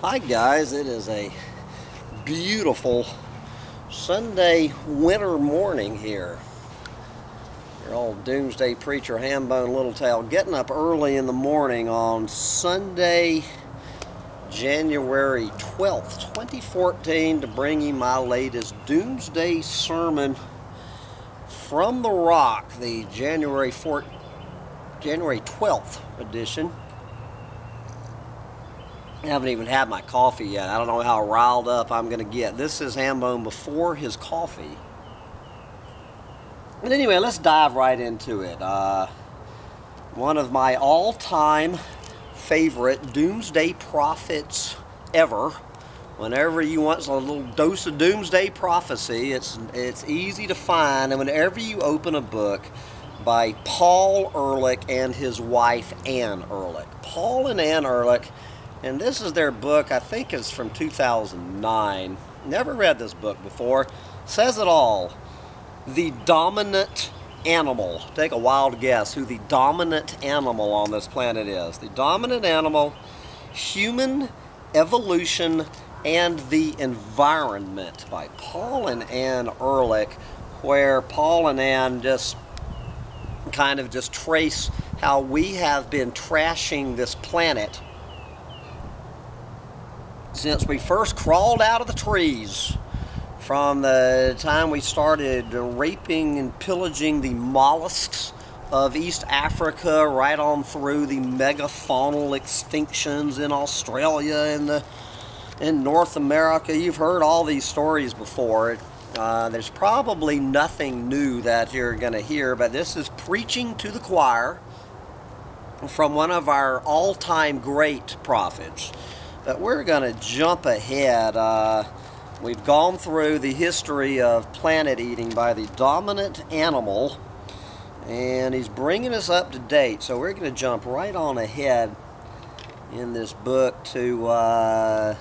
Hi guys, it is a beautiful Sunday winter morning here. Your old doomsday preacher Hambone Littletail getting up early in the morning on Sunday, January 12th, 2014 to bring you my latest doomsday sermon from the Rock, the January 12th edition. I haven't even had my coffee yet. I don't know how riled up I'm going to get. This is Hambone before his coffee. But anyway, let's dive right into it. One of my all-time favorite doomsday prophets ever. Whenever you want a little dose of doomsday prophecy, it's easy to find. And whenever you open a book by Paul Ehrlich and his wife Anne Ehrlich. Paul and Anne Ehrlich. And this is their book, I think it's from 2009. Never read this book before. Says it all. The dominant animal. Take a wild guess who the dominant animal on this planet is. The dominant animal, human evolution, and the environment by Paul and Anne Ehrlich, where Paul and Anne just kind of just trace how we have been trashing this planet since we first crawled out of the trees, from the time we started raping and pillaging the mollusks of East Africa, right on through the megafaunal extinctions in Australia and in North America. You've heard all these stories before. There's probably nothing new that you're going to hear, but this is preaching to the choir from one of our all-time great prophets. But we're going to jump ahead. We've gone through the history of planet eating by the dominant animal, and he's bringing us up to date. So we're going to jump right on ahead in this book to the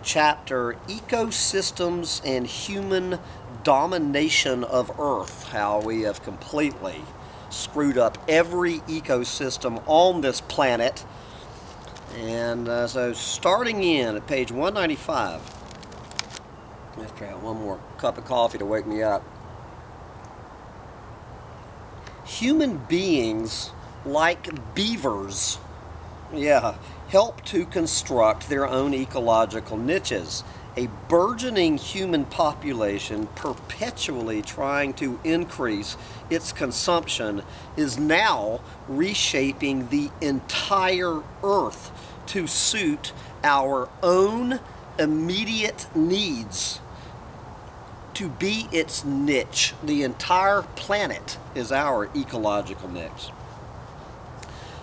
chapter Ecosystems and Human Domination of Earth, how we have completely screwed up every ecosystem on this planet. And so starting in at page 195, after I have one more cup of coffee to wake me up. Human beings, like beavers, help to construct their own ecological niches. A burgeoning human population perpetually trying to increase its consumption is now reshaping the entire Earth to suit our own immediate needs, to be its niche. The entire planet is our ecological niche.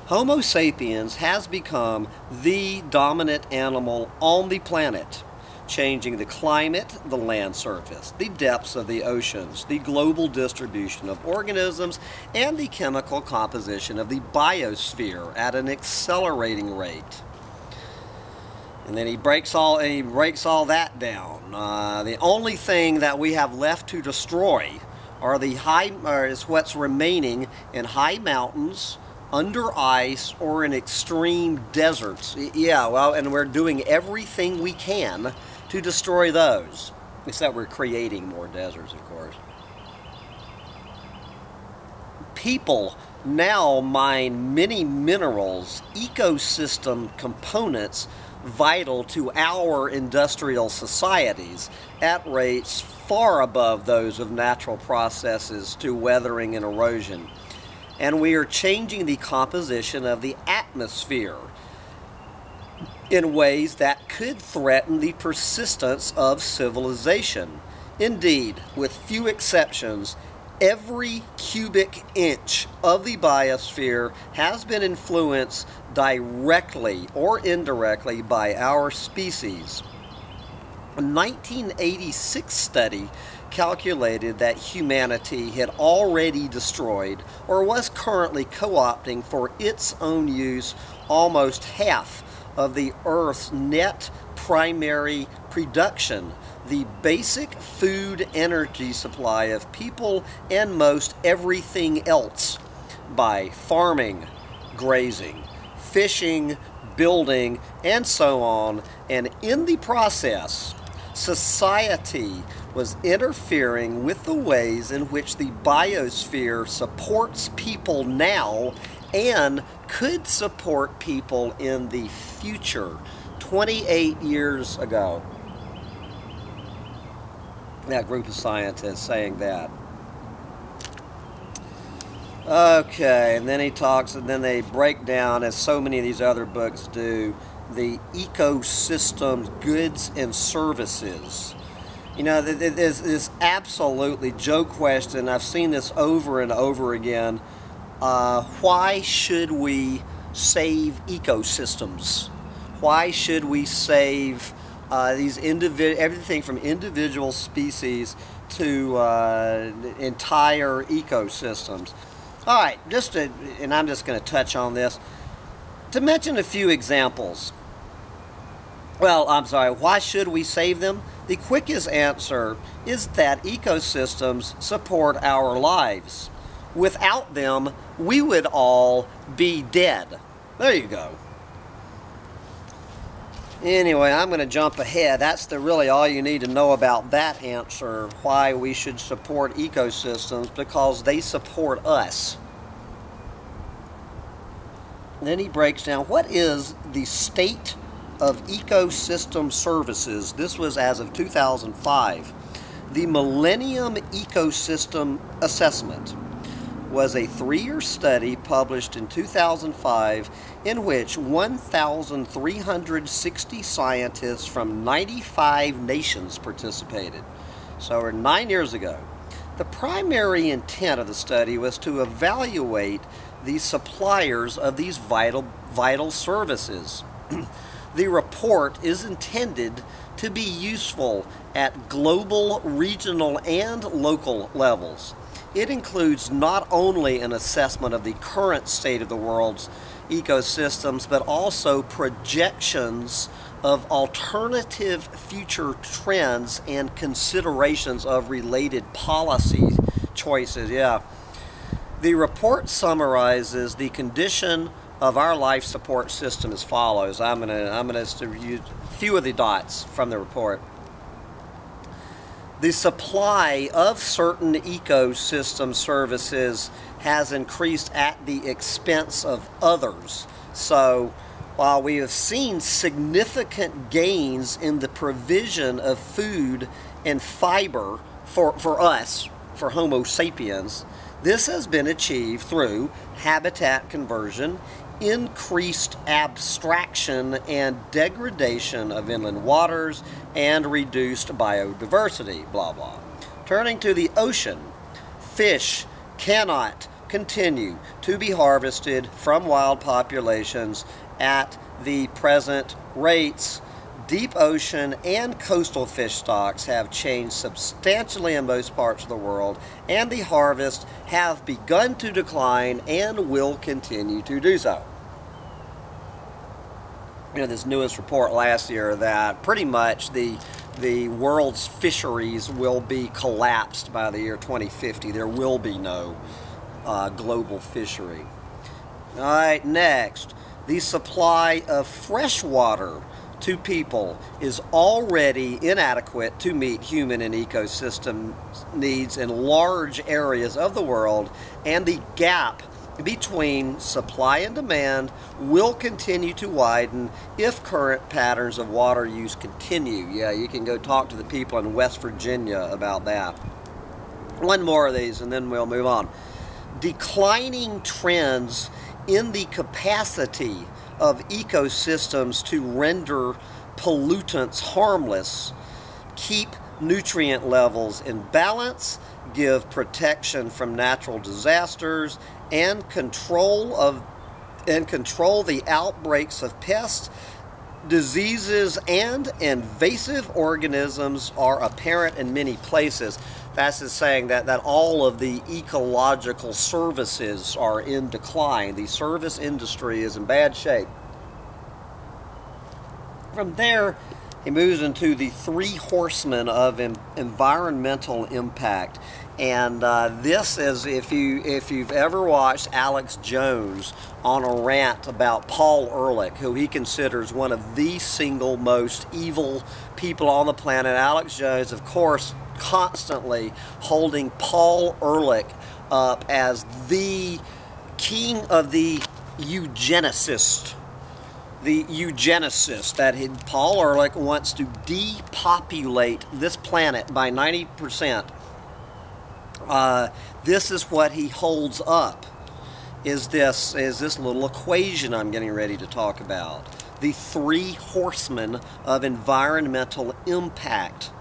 Homo sapiens has become the dominant animal on the planet, changing the climate, the land surface, the depths of the oceans, the global distribution of organisms, and the chemical composition of the biosphere at an accelerating rate. And then he breaks all that down. The only thing that we have left to destroy is what's remaining in high mountains, under ice, or in extreme deserts. And we're doing everything we can to destroy those. Except we're creating more deserts, of course. People now mine many minerals, ecosystem components vital to our industrial societies at rates far above those of natural processes to weathering and erosion. And we are changing the composition of the atmosphere in ways that could threaten the persistence of civilization. Indeed, with few exceptions, every cubic inch of the biosphere has been influenced directly or indirectly by our species. A 1986 study calculated that humanity had already destroyed or was currently co-opting for its own use almost half of the Earth's net primary production, the basic food energy supply of people and most everything else, by farming, grazing, fishing, building, and so on. And in the process, society was interfering with the ways in which the biosphere supports people now and could support people in the future. 28 years ago, that group of scientists saying that. Okay, and then he talks, and then they break down, as so many of these other books do, the ecosystem goods and services. You know, there's this absolutely Joe question. I've seen this over and over again. Why should we save ecosystems? Why should we save everything from individual species to entire ecosystems? All right, and I'm just going to touch on this to mention a few examples. Well, I'm sorry, why should we save them? The quickest answer is that ecosystems support our lives. Without them, we would all be dead. There you go. Anyway, I'm going to jump ahead. That's really all you need to know about that answer, why we should support ecosystems, because they support us. And then he breaks down what is the state of ecosystem services. This was as of 2005. The Millennium Ecosystem Assessment was a 3-year study published in 2005 in which 1,360 scientists from 95 nations participated. So 9 years ago. The primary intent of the study was to evaluate the suppliers of these vital services. The report is intended to be useful at global, regional, and local levels. It includes not only an assessment of the current state of the world's ecosystems, but also projections of alternative future trends and considerations of related policy choices. Yeah. The report summarizes the condition of our life support system as follows. I'm gonna use a few of the dots from the report. The supply of certain ecosystem services has increased at the expense of others. So while we have seen significant gains in the provision of food and fiber for us, for Homo sapiens, this has been achieved through habitat conversion, increased abstraction and degradation of inland waters, and reduced biodiversity, blah, blah. Turning to the ocean, fish cannot continue to be harvested from wild populations at the present rates. Deep ocean and coastal fish stocks have changed substantially in most parts of the world, and the harvests have begun to decline and will continue to do so. You know, this newest report last year that pretty much the world's fisheries will be collapsed by the year 2050. There will be no global fishery. All right, next, the supply of fresh water to people is already inadequate to meet human and ecosystem needs in large areas of the world, and the gap between supply and demand will continue to widen if current patterns of water use continue. Yeah, you can go talk to the people in West Virginia about that. One more of these and then we'll move on. Declining trends in the capacity of ecosystems to render pollutants harmless, keep nutrient levels in balance, give protection from natural disasters, and control the outbreaks of pests, diseases, and invasive organisms are apparent in many places. That's just saying that all of the ecological services are in decline. The service industry is in bad shape. From there, He moves into the three horsemen of environmental impact. And this is, if you've ever watched Alex Jones on a rant about Paul Ehrlich, who he considers one of the single most evil people on the planet. Alex Jones, of course, constantly holding Paul Ehrlich up as the king of the eugenicist. The eugenicist, that Paul Ehrlich wants to depopulate this planet by 90%. This is what he holds up, is this little equation I'm getting ready to talk about. The three horsemen of environmental impact.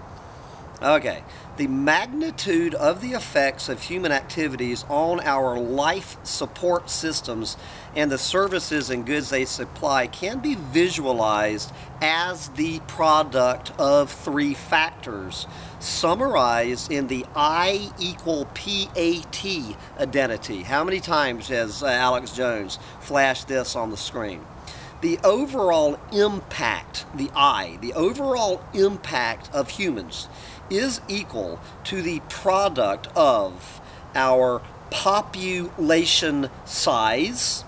Okay, the magnitude of the effects of human activities on our life support systems and the services and goods they supply can be visualized as the product of three factors, summarized in the I equal PAT identity. How many times has Alex Jones flashed this on the screen? The overall impact, the overall impact of humans is equal to the product of our population size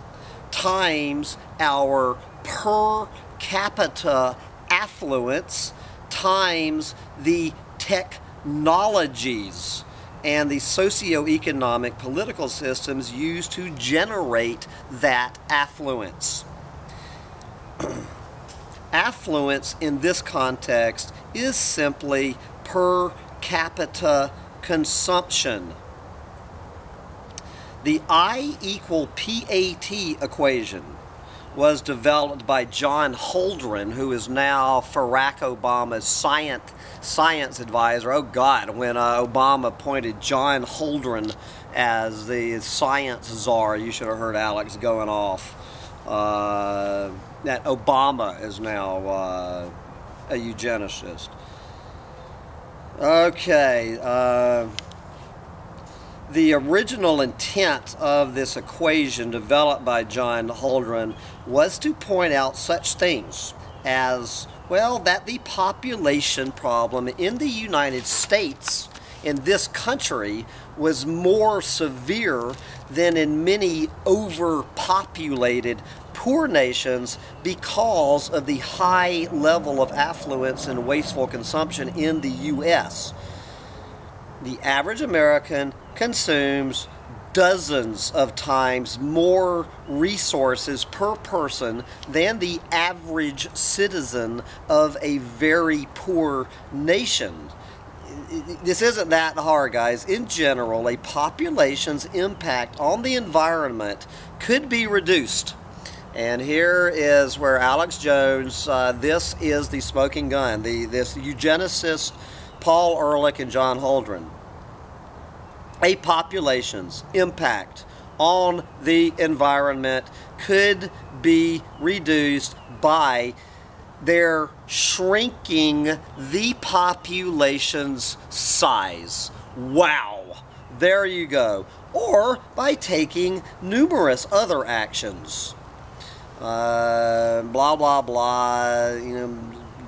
times our per capita affluence times the technologies and the socioeconomic political systems used to generate that affluence. Affluence in this context is simply per capita consumption. The I equal PAT equation was developed by John Holdren, who is now Barack Obama's science advisor. Oh God, when Obama appointed John Holdren as the science czar, you should have heard Alex going off. That Obama is now a eugenicist. Okay, the original intent of this equation developed by John Holdren was to point out such things as, well, that the population problem in the United States, in this country, was more severe than in many overpopulated poor nations because of the high level of affluence and wasteful consumption in the U.S. The average American consumes dozens of times more resources per person than the average citizen of a very poor nation. This isn't that hard, guys. In general, a population's impact on the environment could be reduced. And here is where Alex Jones, this is the smoking gun, this eugenicist Paul Ehrlich and John Holdren. A population's impact on the environment could be reduced by their shrinking the population's size. Wow, there you go. Or by taking numerous other actions. Blah, blah, blah, you know,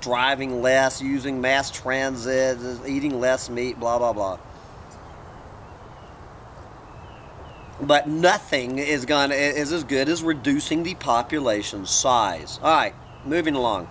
driving less, using mass transit, eating less meat, blah, blah, blah. But nothing is as good as reducing the population size. All right, moving along.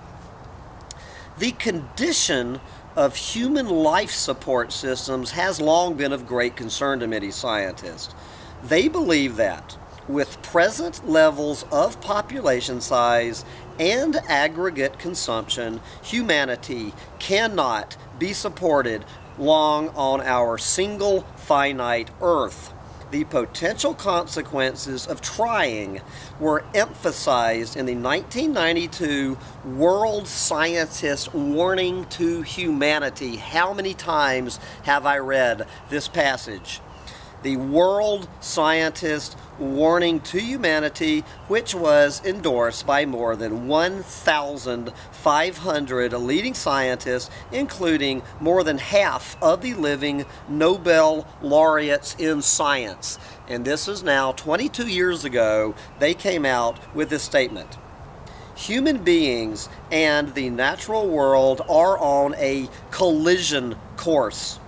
The condition of human life support systems has long been of great concern to many scientists. They believe that with present levels of population size and aggregate consumption, humanity cannot be supported long on our single finite Earth. The potential consequences of trying were emphasized in the 1992 World Scientist Warning to Humanity. How many times have I read this passage? The World Scientist Warning to Humanity, which was endorsed by more than 1,500 leading scientists, including more than half of the living Nobel laureates in science. And this is now 22 years ago, they came out with this statement. Human beings and the natural world are on a collision course.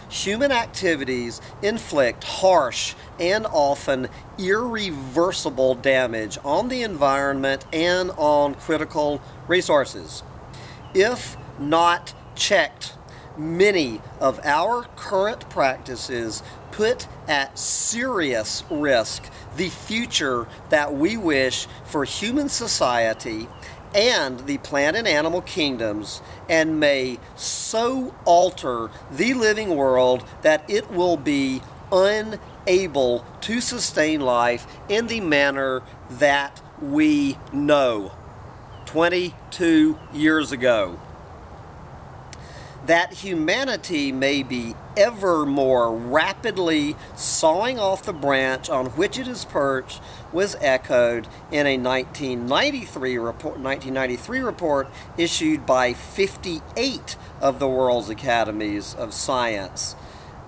Human activities inflict harsh and often irreversible damage on the environment and on critical resources. If not checked, many of our current practices put at serious risk the future that we wish for human society and the plant and animal kingdoms, and may so alter the living world that it will be unable to sustain life in the manner that we know. 22 years ago. That humanity may be ever more rapidly sawing off the branch on which it is perched was echoed in a 1993 report issued by 58 of the world's academies of science,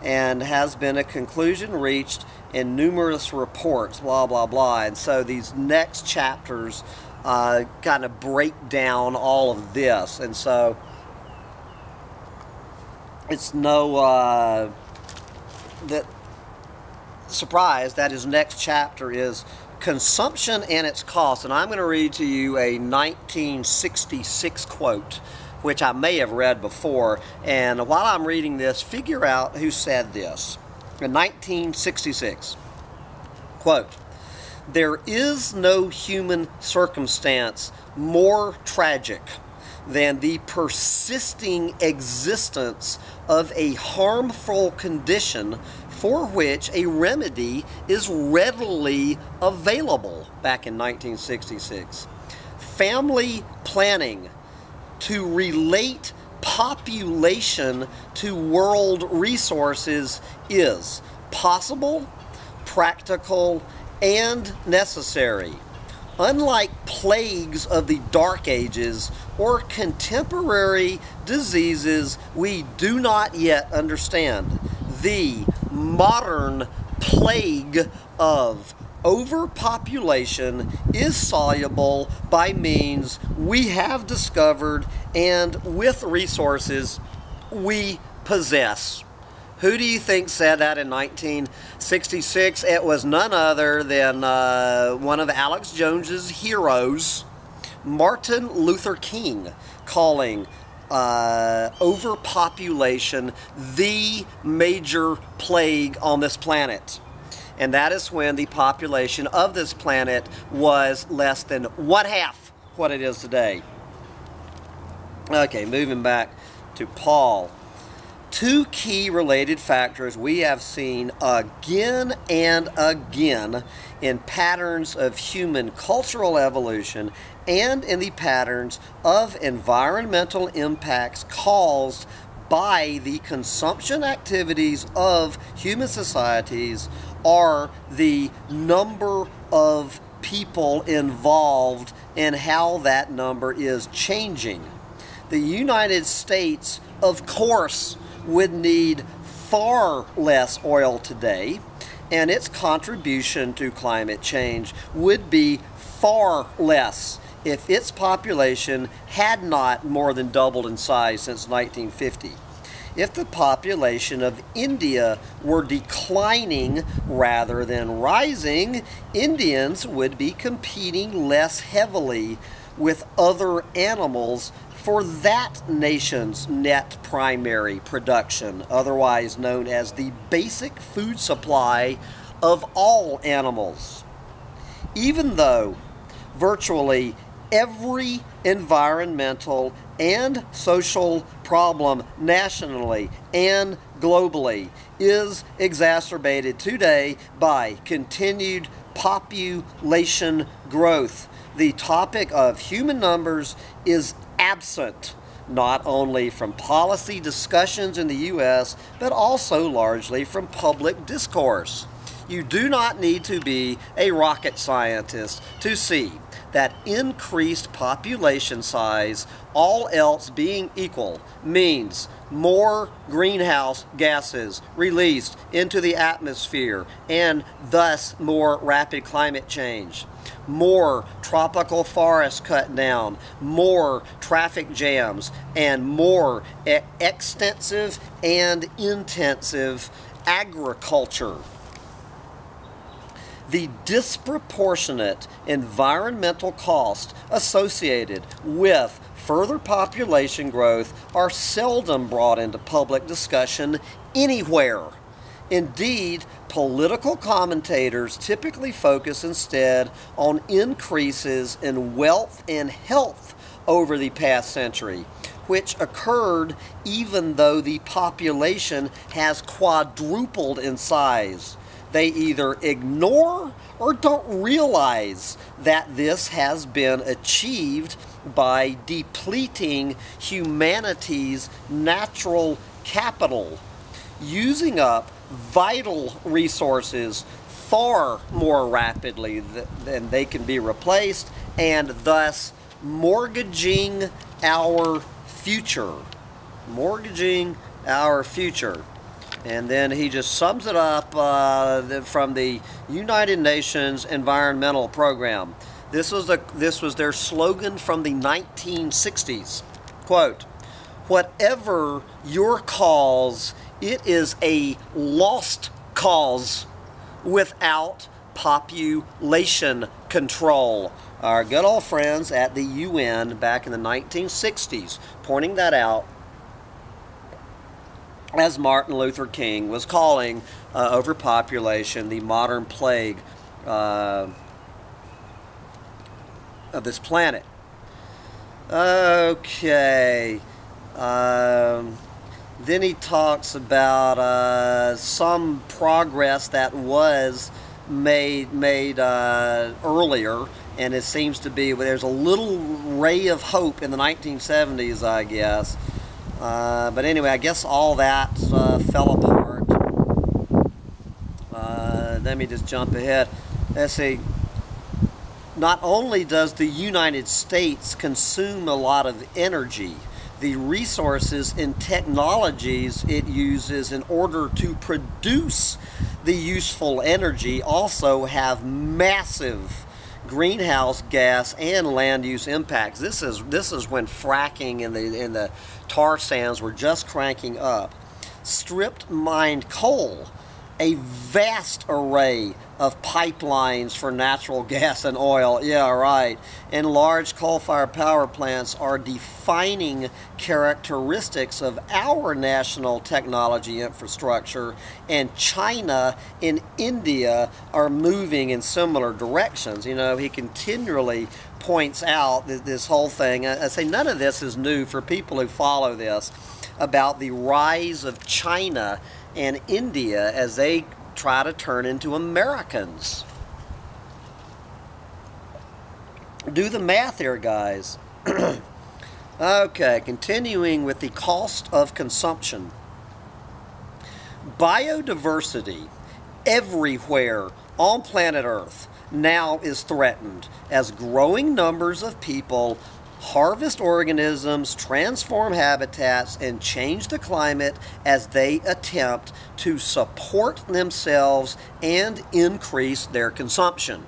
and has been a conclusion reached in numerous reports, blah, blah, blah. And so these next chapters kind of break down all of this. And so it's no surprise that his next chapter is consumption and its cost. And I'm going to read to you a 1966 quote, which I may have read before. And while I'm reading this, figure out who said this. In 1966, quote, "There is no human circumstance more tragic than the persisting existence of a harmful condition for which a remedy is readily available." Back in 1966. Family planning to relate population to world resources is possible, practical, and necessary. Unlike plagues of the Dark Ages or contemporary diseases we do not yet understand, the modern plague of overpopulation is soluble by means we have discovered and with resources we possess. Who do you think said that in 1966? It was none other than one of Alex Jones's heroes, Martin Luther King, calling overpopulation the major plague on this planet. And that is when the population of this planet was less than one half what it is today. Okay, moving back to Paul. Two key related factors we have seen again and again in patterns of human cultural evolution and in the patterns of environmental impacts caused by the consumption activities of human societies are the number of people involved and how that number is changing. The United States, of course, would need far less oil today, and its contribution to climate change would be far less if its population had not more than doubled in size since 1950. If the population of India were declining rather than rising, Indians would be competing less heavily with other animals for that nation's net primary production, otherwise known as the basic food supply of all animals. Even though virtually every environmental and social problem nationally and globally is exacerbated today by continued population growth, the topic of human numbers is absent not only from policy discussions in the U.S., but also largely from public discourse. You do not need to be a rocket scientist to see that increased population size, all else being equal, means more greenhouse gases released into the atmosphere and thus more rapid climate change. More tropical forests cut down, more traffic jams, and more extensive and intensive agriculture. The disproportionate environmental costs associated with further population growth are seldom brought into public discussion anywhere. Indeed, political commentators typically focus instead on increases in wealth and health over the past century, which occurred even though the population has quadrupled in size. They either ignore or don't realize that this has been achieved by depleting humanity's natural capital, using up vital resources far more rapidly than they can be replaced, and thus mortgaging our future. Mortgaging our future. And then he just sums it up from the United Nations Environmental Program. This was their slogan from the 1960s. Quote, "Whatever your cause, it is a lost cause without population control." Our good old friends at the UN back in the 1960s pointing that out, as Martin Luther King was calling overpopulation the modern plague of this planet. Okay. Then he talks about some progress that was made earlier, and it seems to be there's a little ray of hope in the 1970s, I guess. But anyway, I guess all that fell apart. Let me just jump ahead. Let's see. Not only does the United States consume a lot of energy, the resources and technologies it uses in order to produce the useful energy also have massive greenhouse gas and land use impacts. This is when fracking and the tar sands were just cranking up. Stripped mined coal, a vast array of pipelines for natural gas and oil, yeah, right, and large coal-fired power plants are defining characteristics of our national technology infrastructure, and China and India are moving in similar directions. You know, he continually points out this whole thing. I say none of this is new for people who follow this, about the rise of China and India as they try to turn into Americans. Do the math here, guys. Okay, continuing with the cost of consumption. Biodiversity everywhere on planet Earth now is threatened as growing numbers of people harvest organisms, transform habitats, and change the climate as they attempt to support themselves and increase their consumption.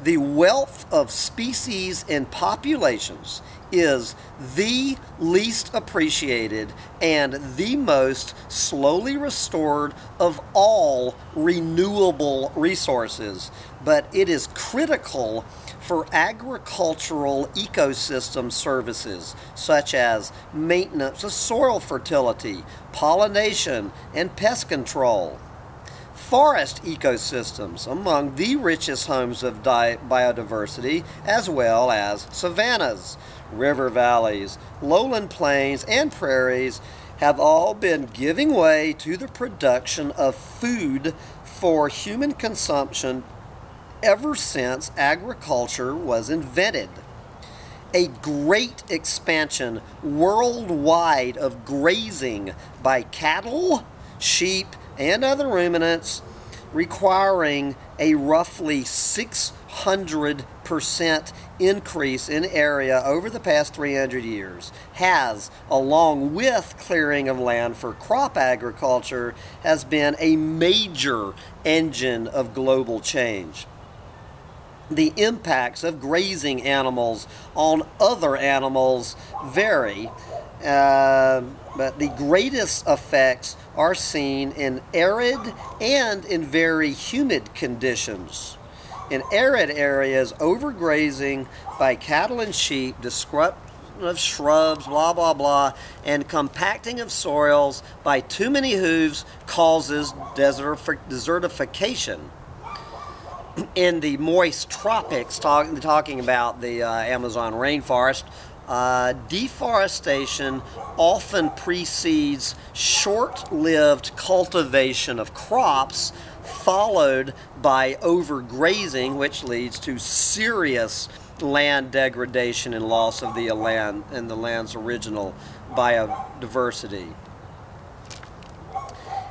The wealth of species and populations is the least appreciated and the most slowly restored of all renewable resources, but it is critical for agricultural ecosystem services such as maintenance of soil fertility, pollination, and pest control. Forest ecosystems among the richest homes of biodiversity, as well as savannas, river valleys, lowland plains, and prairies have all been giving way to the production of food for human consumption ever since agriculture was invented. A great expansion worldwide of grazing by cattle, sheep, and other ruminants requiring a roughly 600% increase in area over the past 300 years, has, along with clearing of land for crop agriculture, has been a major engine of global change. The impacts of grazing animals on other animals vary, but the greatest effects are seen in arid and in very humid conditions. In arid areas, overgrazing by cattle and sheep, disruption of shrubs, blah, blah, blah, and compacting of soils by too many hooves causes desertification. In the moist tropics, talking about the Amazon rainforest, deforestation often precedes short-lived cultivation of crops, followed by overgrazing, which leads to serious land degradation and loss of the land and the land's original biodiversity.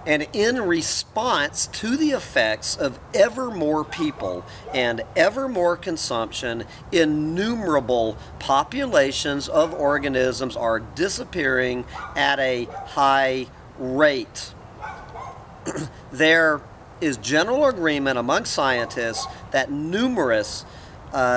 And in response to the effects of ever more people and ever more consumption, innumerable populations of organisms are disappearing at a high rate. There is general agreement among scientists that numerous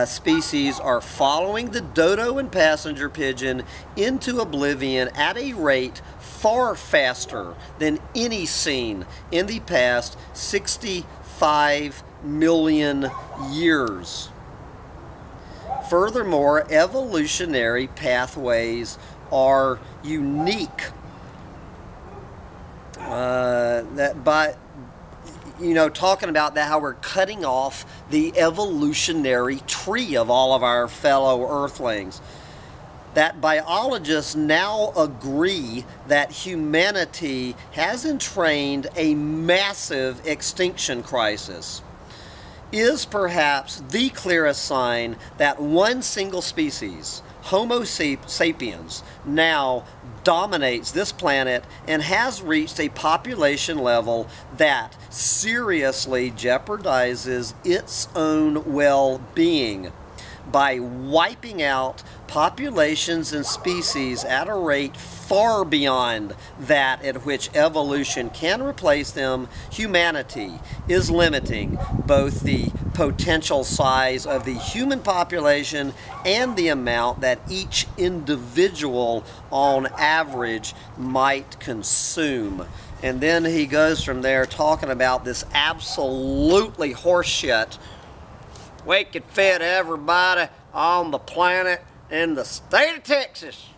species are following the dodo and passenger pigeon into oblivion at a rate far faster than any seen in the past 65 million years. Furthermore, evolutionary pathways are unique. Talking about that, how we're cutting off the evolutionary tree of all of our fellow earthlings. That biologists now agree that humanity has entrained a massive extinction crisis, is perhaps the clearest sign that one single species, Homo sapiens, now dominates this planet and has reached a population level that seriously jeopardizes its own well-being by wiping out populations and species at a rate far beyond that at which evolution can replace them. Humanity is limiting both the potential size of the human population and the amount that each individual on average might consume. And then he goes from there talking about this absolutely horseshit. We could fit everybody on the planet in the state of Texas.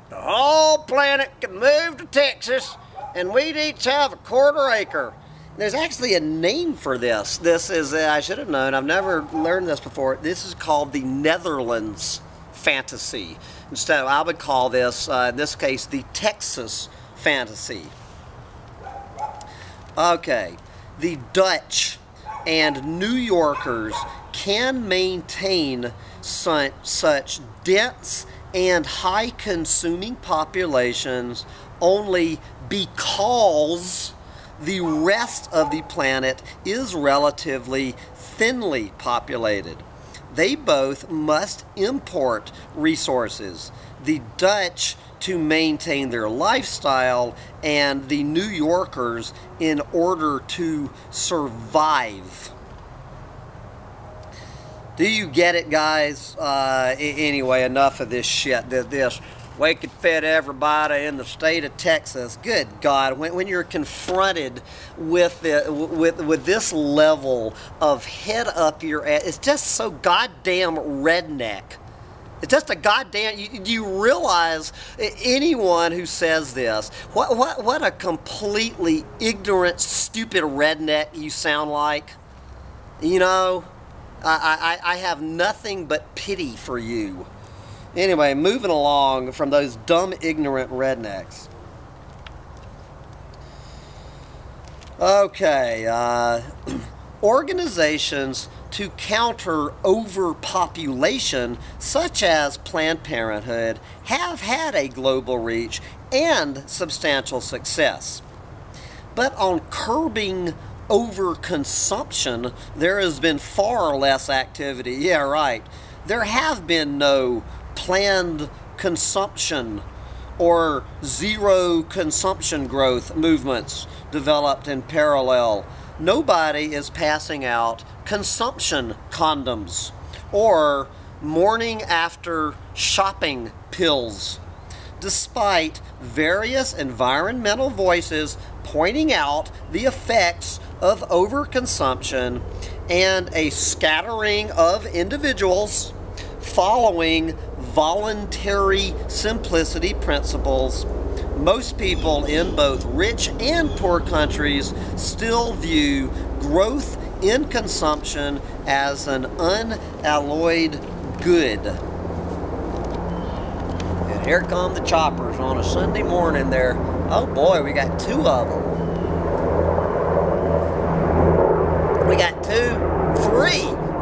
The whole planet could move to Texas and we'd each have a quarter acre. There's actually a name for this. This is, I should have known, I've never learned this before. This is called the Netherlands fantasy. Instead, I would call this, in this case, the Texas fantasy. Okay, the Dutch and New Yorkers can maintain such dense and high-consuming populations only because the rest of the planet is relatively thinly populated. They both must import resources. The Dutch to maintain their lifestyle, and the New Yorkers in order to survive. Do you get it, guys? Anyway, enough of this shit. This we could fit everybody in the state of Texas. Good God, when you're confronted with this level of head up your ass, it's just so goddamn redneck. It's just a goddamn. Do you realize anyone who says this? What a completely ignorant, stupid redneck you sound like. You know, I have nothing but pity for you. Anyway, moving along from those dumb, ignorant rednecks. Okay, organizations to counter overpopulation, such as Planned Parenthood, have had a global reach and substantial success. But on curbing overconsumption, there has been far less activity. Yeah, right. There have been no planned consumption or zero consumption growth movements developed in parallel. Nobody is passing out consumption condoms or morning after shopping pills, despite various environmental voices pointing out the effects of overconsumption and a scattering of individuals following voluntary simplicity principles. Most people in both rich and poor countries still view growth in consumption as an unalloyed good. And here come the choppers on a Sunday morning there. Oh boy, we got two of them. We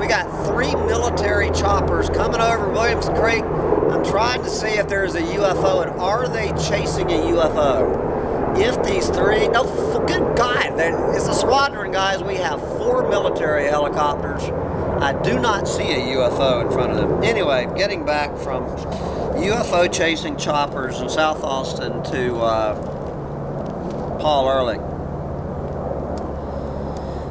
got three military choppers coming over Williams Creek. I'm trying to see if there's a UFO, and are they chasing a UFO? If these three, no, good God, it's a squadron, guys. We have 4 military helicopters. I do not see a UFO in front of them. Anyway, getting back from UFO chasing choppers in South Austin to Paul Ehrlich.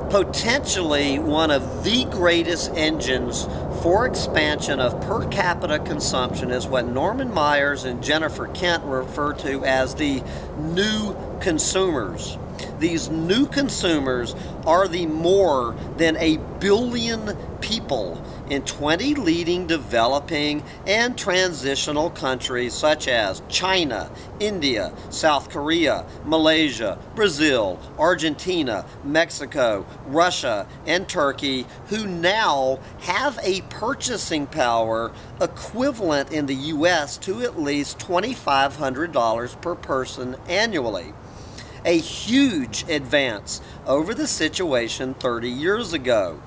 Potentially one of the greatest engines for expansion of per capita consumption is what Norman Myers and Jennifer Kent refer to as the new consumers. These new consumers are the more than 1 billion people in 20 leading developing and transitional countries such as China, India, South Korea, Malaysia, Brazil, Argentina, Mexico, Russia, and Turkey, who now have a purchasing power equivalent in the U.S. to at least $2,500 per person annually. A huge advance over the situation 30 years ago.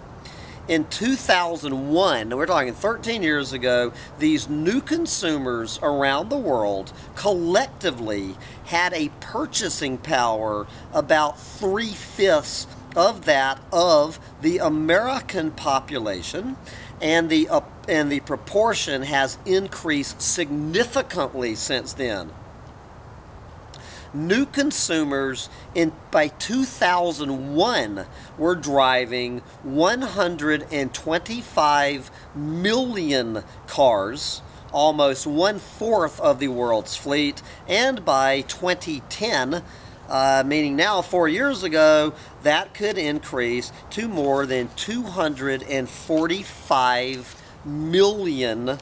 In 2001, we're talking 13 years ago, these new consumers around the world collectively had a purchasing power about 3/5 of that of the American population, and the proportion has increased significantly since then. New consumers by 2001 were driving 125 million cars, almost 1/4 of the world's fleet, and by 2010, meaning now 4 years ago, that could increase to more than 245 million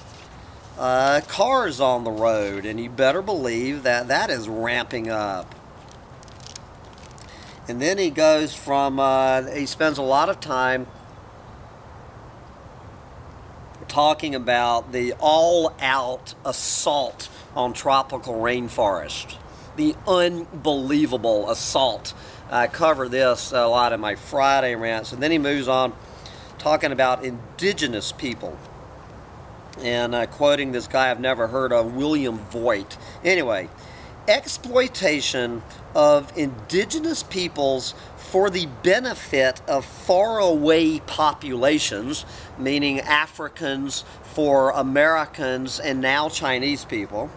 cars on the road, and you better believe that that is ramping up. And then he goes from, he spends a lot of time talking about the all-out assault on tropical rainforest. The unbelievable assault. I cover this a lot in my Friday rants, and then he moves on talking about indigenous people. And quoting this guy I've never heard of, William Voigt. Anyway, exploitation of indigenous peoples for the benefit of faraway populations, meaning Africans for Americans and now Chinese people,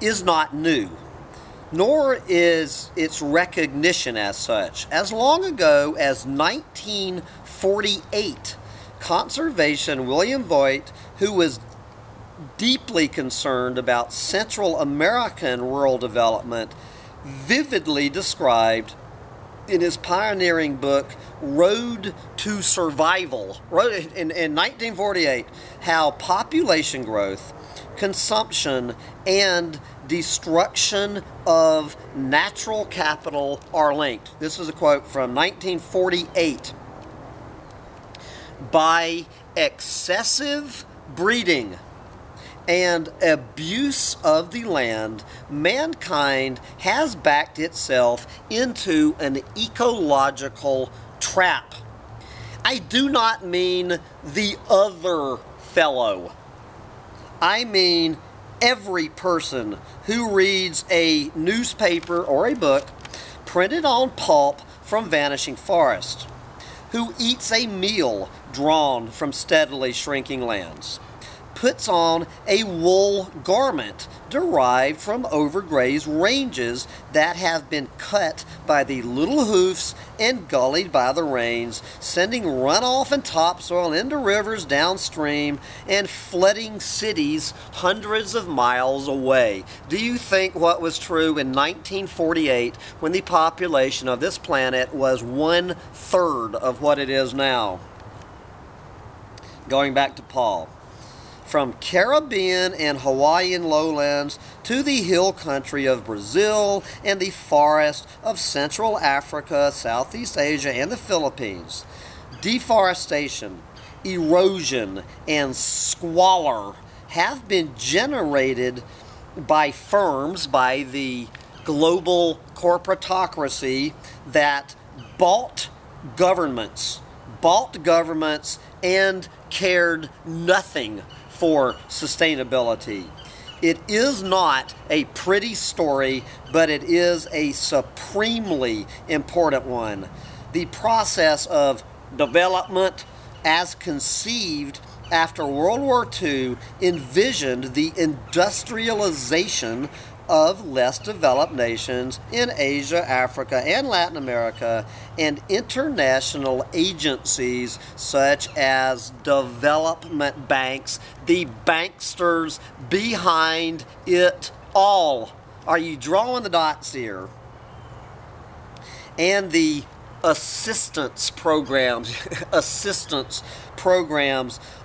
is not new, nor is its recognition as such. As long ago as 1948, conservation William Voigt, who was deeply concerned about Central American rural development, vividly described in his pioneering book Road to Survival, in 1948, how population growth, consumption, and destruction of natural capital are linked. This is a quote from 1948. By excessive breeding and abuse of the land, mankind has backed itself into an ecological trap. I do not mean the other fellow. I mean every person who reads a newspaper or a book printed on pulp from vanishing forests, who eats a meal drawn from steadily shrinking lands, puts on a wool garment derived from overgrazed ranges that have been cut by the little hoofs and gullied by the rains, sending runoff and topsoil into rivers downstream and flooding cities hundreds of miles away. Do you think what was true in 1948 when the population of this planet was 1/3 of what it is now? Going back to Paul. From Caribbean and Hawaiian lowlands to the hill country of Brazil and the forest of Central Africa, Southeast Asia, and the Philippines, deforestation, erosion, and squalor have been generated by firms, by the global corporatocracy that bought governments and cared nothing for sustainability. It is not a pretty story, but it is a supremely important one. The process of development as conceived after World War II envisioned the industrialization of less developed nations in Asia, Africa, and Latin America, and international agencies such as development banks, the banksters behind it all. Are you drawing the dots here? And the assistance programs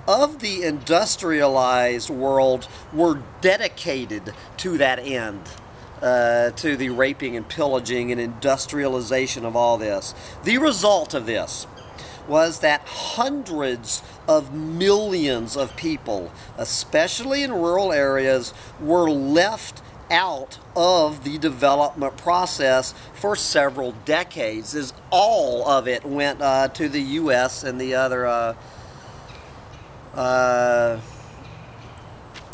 of the industrialized world were dedicated to that end, to the raping and pillaging and industrialization of all this. The result of this was that hundreds of millions of people, especially in rural areas, were left out of the development process for several decades, as all of it went to the U.S. and the other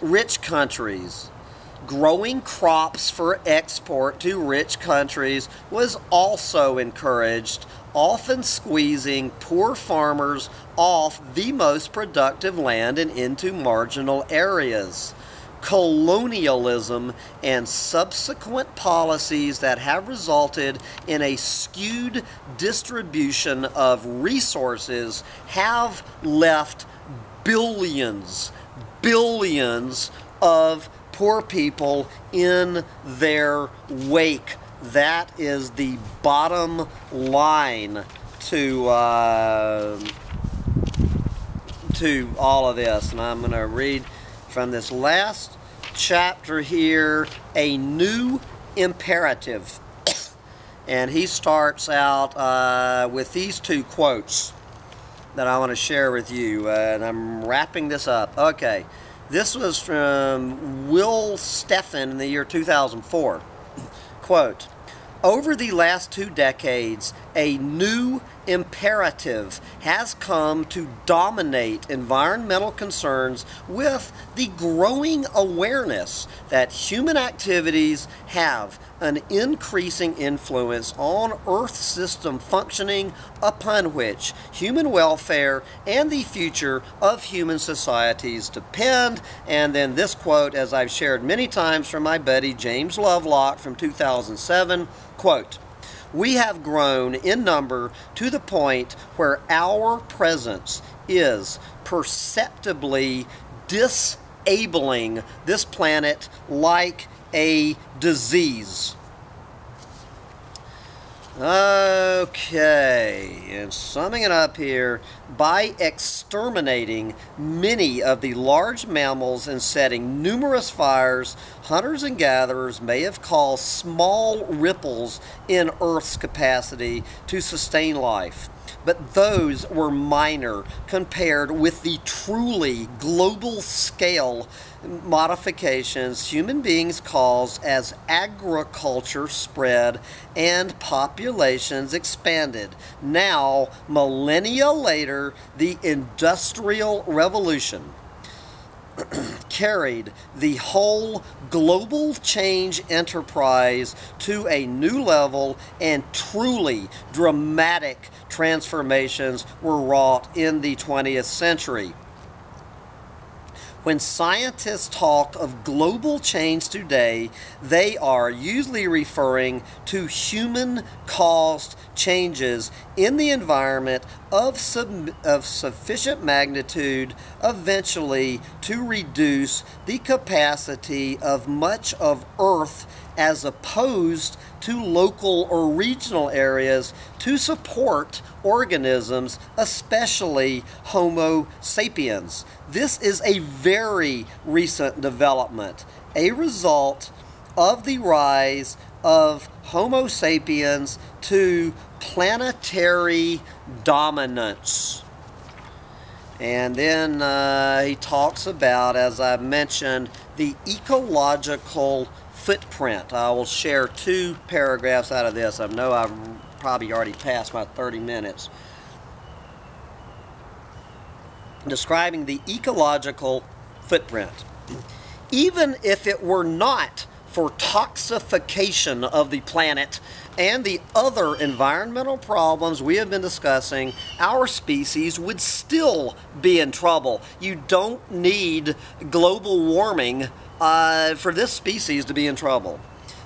rich countries. Growing crops for export to rich countries was also encouraged, often squeezing poor farmers off the most productive land and into marginal areas. Colonialism and subsequent policies that have resulted in a skewed distribution of resources have left billions of poor people in their wake. That is the bottom line to all of this. And I'm going to read from this last chapter here, a new imperative. And he starts out with these two quotes that I want to share with you. And I'm wrapping this up. Okay. This was from Will Steffen in the year 2004. Quote, "Over the last 2 decades, a new imperative has come to dominate environmental concerns with the growing awareness that human activities have an increasing influence on Earth system functioning, upon which human welfare and the future of human societies depend." And then this quote, as I've shared many times from my buddy James Lovelock from 2007, quote, "We have grown in number to the point where our presence is perceptibly disabling this planet like a disease." Okay, and summing it up here, by exterminating many of the large mammals and setting numerous fires, hunters and gatherers may have caused small ripples in Earth's capacity to sustain life. But those were minor compared with the truly global scale modifications human beings caused as agriculture spread and populations expanded. Now, millennia later, the Industrial Revolution carried the whole global change enterprise to a new level, and truly dramatic transformations were wrought in the 20th century. When scientists talk of global change today, they are usually referring to human-caused changes in the environment of sufficient magnitude eventually to reduce the capacity of much of Earth as opposed to local or regional areas to support organisms, especially Homo sapiens. This is a very recent development, a result of the rise of Homo sapiens to planetary dominance. And then he talks about, as I mentioned, the ecological footprint. I will share 2 paragraphs out of this. I know I've probably already passed my 30 minutes. Describing the ecological footprint. Even if it were not for toxification of the planet and the other environmental problems we have been discussing, our species would still be in trouble. You don't need global warming for this species to be in trouble.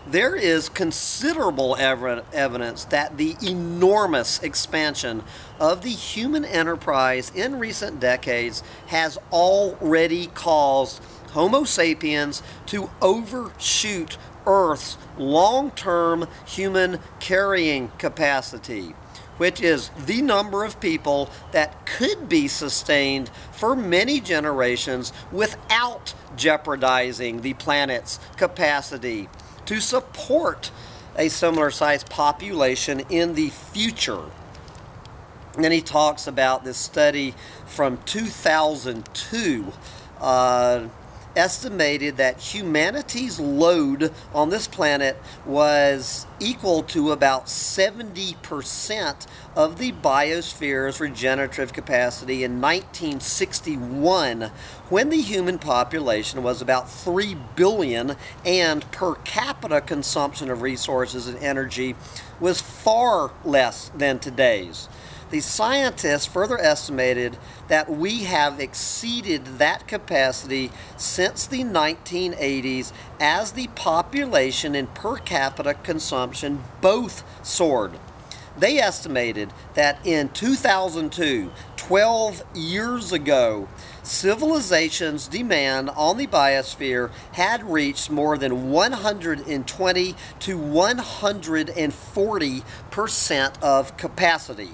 There is considerable evidence that the enormous expansion of the human enterprise in recent decades has already caused Homo sapiens to overshoot Earth's long-term human carrying capacity, which is the number of people that could be sustained for many generations without jeopardizing the planet's capacity to support a similar sized population in the future. And then he talks about this study from 2002 estimated that humanity's load on this planet was equal to about 70% of the biosphere's regenerative capacity in 1961, when the human population was about 3 billion and per capita consumption of resources and energy was far less than today's. The scientists further estimated that we have exceeded that capacity since the 1980s as the population and per capita consumption both soared. They estimated that in 2002, 12 years ago, civilization's demand on the biosphere had reached more than 120 to 140% of capacity.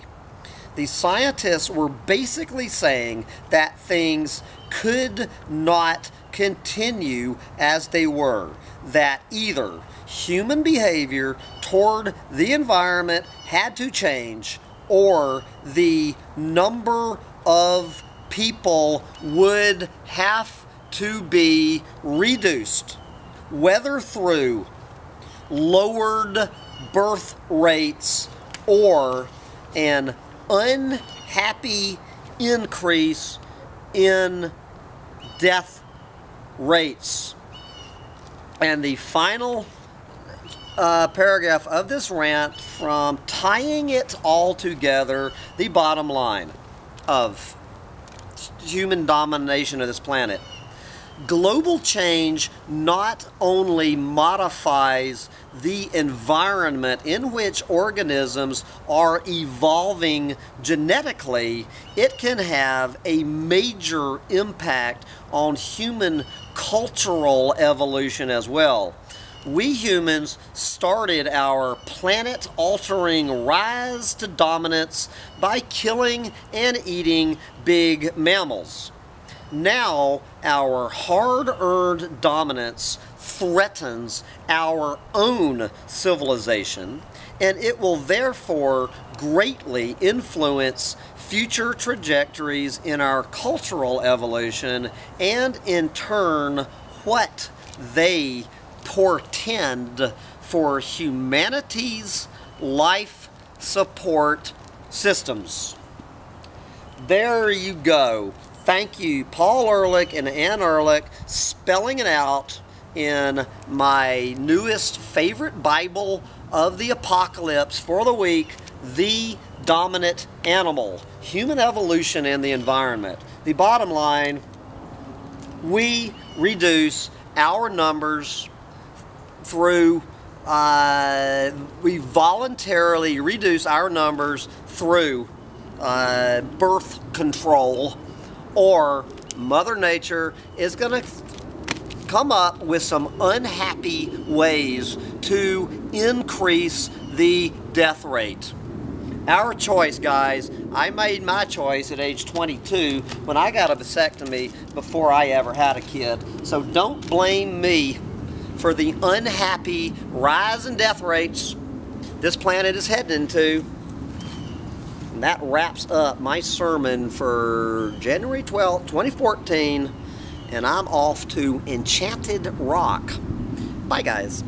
The scientists were basically saying that things could not continue as they were, that either human behavior toward the environment had to change, or the number of people would have to be reduced, whether through lowered birth rates or an unhappy increase in death rates. And the final paragraph of this rant, from tying it all together, the bottom line of human domination of this planet. Global change not only modifies the environment in which organisms are evolving genetically, it can have a major impact on human cultural evolution as well. We humans started our planet-altering rise to dominance by killing and eating big mammals. Now, our hard-earned dominance threatens our own civilization, and it will therefore greatly influence future trajectories in our cultural evolution, and in turn, what they portend for humanity's life support systems. There you go. Thank you, Paul Ehrlich and Ann Ehrlich, spelling it out in my newest favorite Bible of the Apocalypse for the week, The Dominant Animal, Human Evolution and the Environment. The bottom line, we reduce our numbers through, we voluntarily reduce our numbers through birth control, or Mother Nature is going to come up with some unhappy ways to increase the death rate. Our choice, guys. I made my choice at age 22 when I got a vasectomy before I ever had a kid. So don't blame me for the unhappy rise in death rates this planet is heading into. And that wraps up my sermon for January 12th, 2014, and I'm off to Enchanted Rock. Bye, guys.